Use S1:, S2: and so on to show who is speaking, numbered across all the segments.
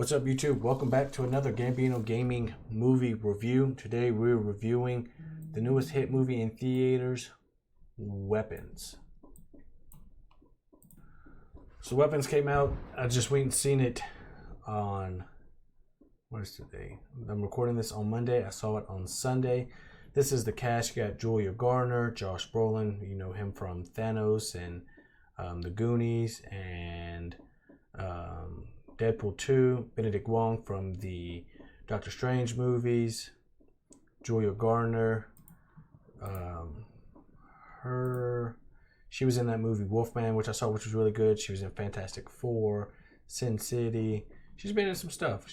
S1: What's up, YouTube? Welcome back to another Gambin0Gaming movie review. Today we're reviewing the newest hit movie in theaters, Weapons. So Weapons came out. I just went and seen it on, what is today? I'm recording this on Monday. I saw it on Sunday. This is the cast. You got Julia Garner, Josh Brolin. You know him from Thanos and The Goonies and Deadpool 2, Benedict Wong from the Doctor Strange movies, Julia Garner, she was in that movie Wolfman, which I saw, which was really good. She was in Fantastic Four, Sin City. She's been in some stuff.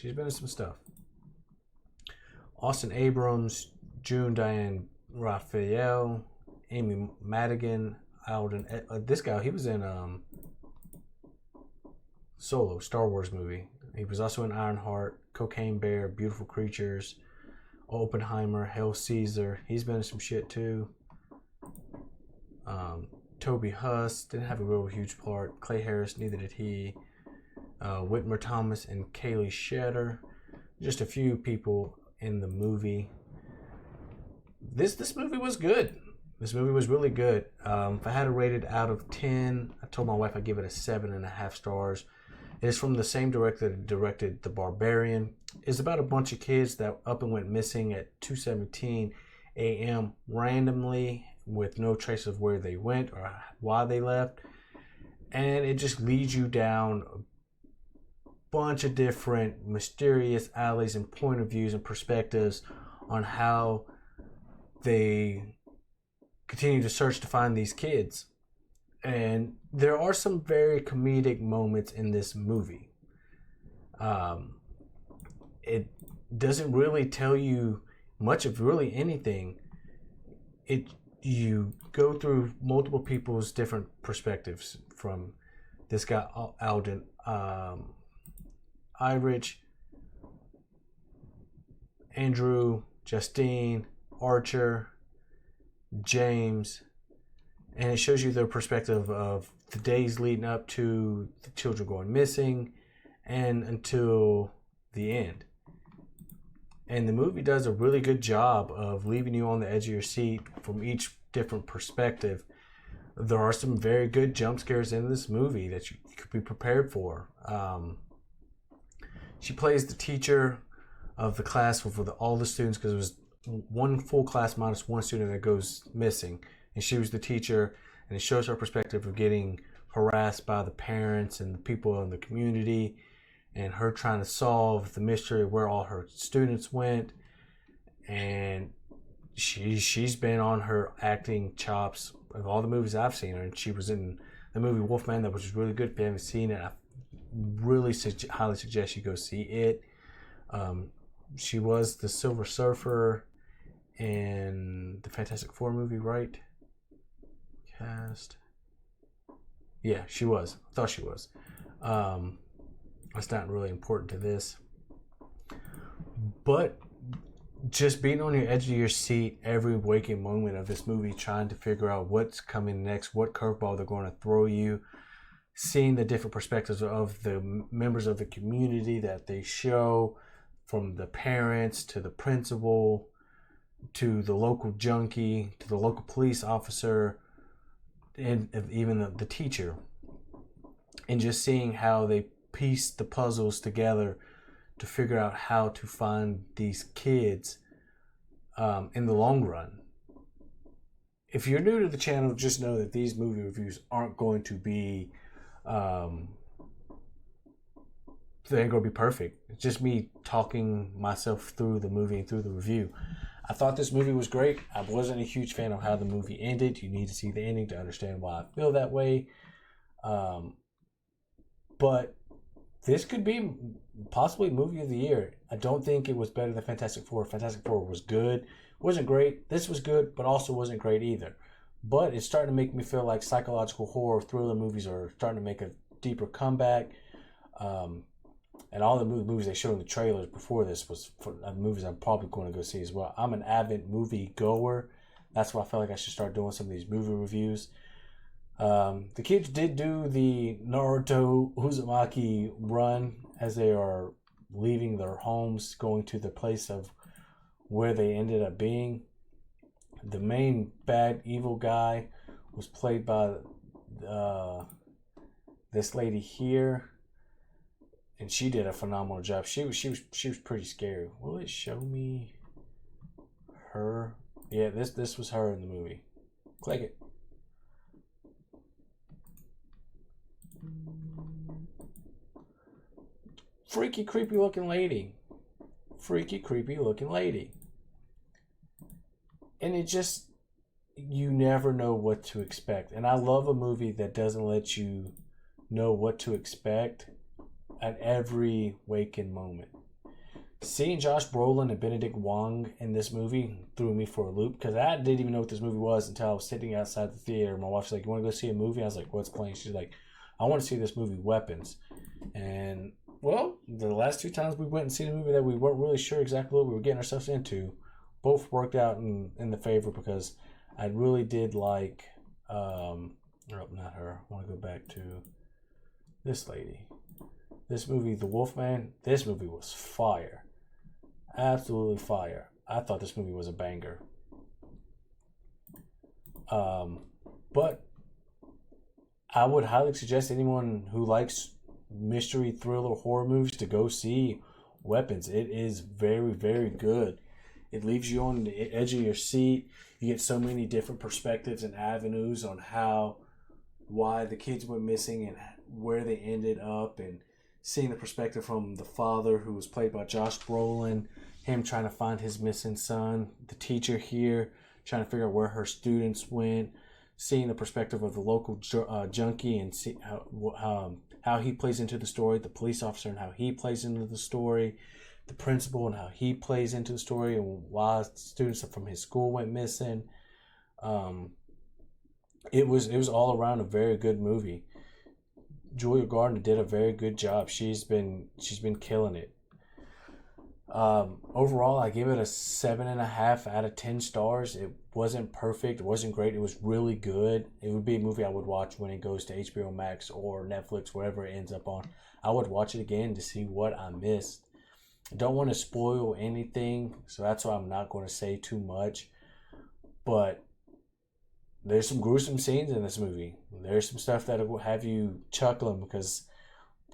S1: Austin Abrams, June Diane Raphael, Amy Madigan, Alden. This guy, he was in Solo, Star Wars movie. He was also in Ironheart, Cocaine Bear, Beautiful Creatures, Oppenheimer, Hail Caesar. He's been in some shit too. Toby Huss didn't have a real huge part. Clay Harris, neither did he. Whitmer Thomas and Kaylee Shetter. Just a few people in the movie. This movie was good. This movie was really good. If I had to rate it out of 10, I told my wife I'd give it a 7.5 stars. It is from the same director that directed The Barbarian. It's about a bunch of kids that up and went missing at 2:17 a.m. randomly with no trace of where they went or why they left. And it just leads you down a bunch of different mysterious alleys and point of views and perspectives on how they continue to search to find these kids. And there are some very comedic moments in this movie. It doesn't really tell you much of really anything. You go through multiple people's different perspectives, from this guy Alden Irich, Andrew, Justine, Archer, James, and it shows you their perspective of the days leading up to the children going missing and until the end. And the movie does a really good job of leaving you on the edge of your seat from each different perspective. There are some very good jump scares in this movie that you could be prepared for. She plays the teacher of the class for all the students, because it was one full class minus one student that goes missing. And she was the teacher, and it shows her perspective of getting harassed by the parents and the people in the community, and her trying to solve the mystery of where all her students went. And she's been on her acting chops of all the movies I've seen her, and she was in the movie Wolfman, which was really good. If you haven't seen it, I really highly suggest you go see it. She was the Silver Surfer in the Fantastic Four movie, right? Cast. Yeah, she was. I thought she was. That's not really important to this. But just being on your edge of your seat every waking moment of this movie, trying to figure out what's coming next, what curveball they're going to throw you, seeing the different perspectives of the members of the community that they show, from the parents to the principal to the local junkie to the local police officer, and even the teacher, and just seeing how they piece the puzzles together to figure out how to find these kids in the long run. If you're new to the channel, just know that these movie reviews aren't going to be they ain't gonna be perfect. It's just me talking myself through the movie and through the review. I thought this movie was great. I wasn't a huge fan of how the movie ended. You need to see the ending to understand why I feel that way. But this could be possibly movie of the year. I don't think it was better than Fantastic Four. Fantastic Four was good. Wasn't great. This was good, but also wasn't great either. But it's starting to make me feel like psychological horror thriller movies are starting to make a deeper comeback. And all the movies they showed in the trailers before this was for movies I'm probably going to go see as well. I'm an avid movie goer. That's why I felt like I should start doing some of these movie reviews. The kids did do the Naruto Uzumaki run, as they are leaving their homes, going to the place of where they ended up being. The main bad evil guy was played by this lady here, and she did a phenomenal job. She was pretty scary. Will it show me her? Yeah, this was her in the movie. Click it. Freaky, creepy looking lady. Freaky, creepy looking lady. And it just, you never know what to expect. And I love a movie that doesn't let you know what to expect at every waking moment. Seeing Josh Brolin and Benedict Wong in this movie threw me for a loop, because I didn't even know what this movie was until I was sitting outside the theater. My wife's like, "You want to go see a movie?" I was like, "What's playing?" She's like, "I want to see this movie, Weapons." And, well, the last two times we went and seen a movie that we weren't really sure exactly what we were getting ourselves into, both worked out in the favor, because I really did like, oh, not her. I want to go back to this lady. This movie, The Wolfman, this movie was fire. Absolutely fire. I thought this movie was a banger. But I would highly suggest anyone who likes mystery, thriller, horror movies to go see Weapons. It is very, very good. It leaves you on the edge of your seat. You get so many different perspectives and avenues on why the kids went missing and where they ended up, and seeing the perspective from the father, who was played by Josh Brolin, him trying to find his missing son, the teacher here trying to figure out where her students went, seeing the perspective of the local junkie, and see how he plays into the story, the police officer and how he plays into the story, the principal and how he plays into the story, and why students from his school went missing. It was all around a very good movie. Julia Gardner did a very good job. She's been killing it. Overall, I give it a 7.5 out of 10 stars. It wasn't perfect. It wasn't great. It was really good. It would be a movie I would watch when it goes to HBO Max or Netflix, wherever it ends up on. I would watch it again to see what I missed. I don't want to spoil anything, so that's why I'm not going to say too much. But there's some gruesome scenes in this movie. There's some stuff that will have you chuckling, because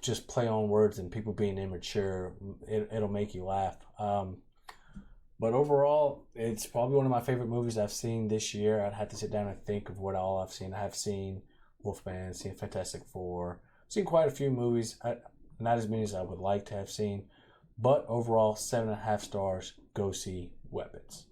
S1: just play on words and people being immature, it'll make you laugh. But overall, it's probably one of my favorite movies I've seen this year. I'd have to sit down and think of what all I've seen. I have seen Wolfman, seen Fantastic Four, seen quite a few movies. Not as many as I would like to have seen. But overall, 7.5 stars. Go see Weapons.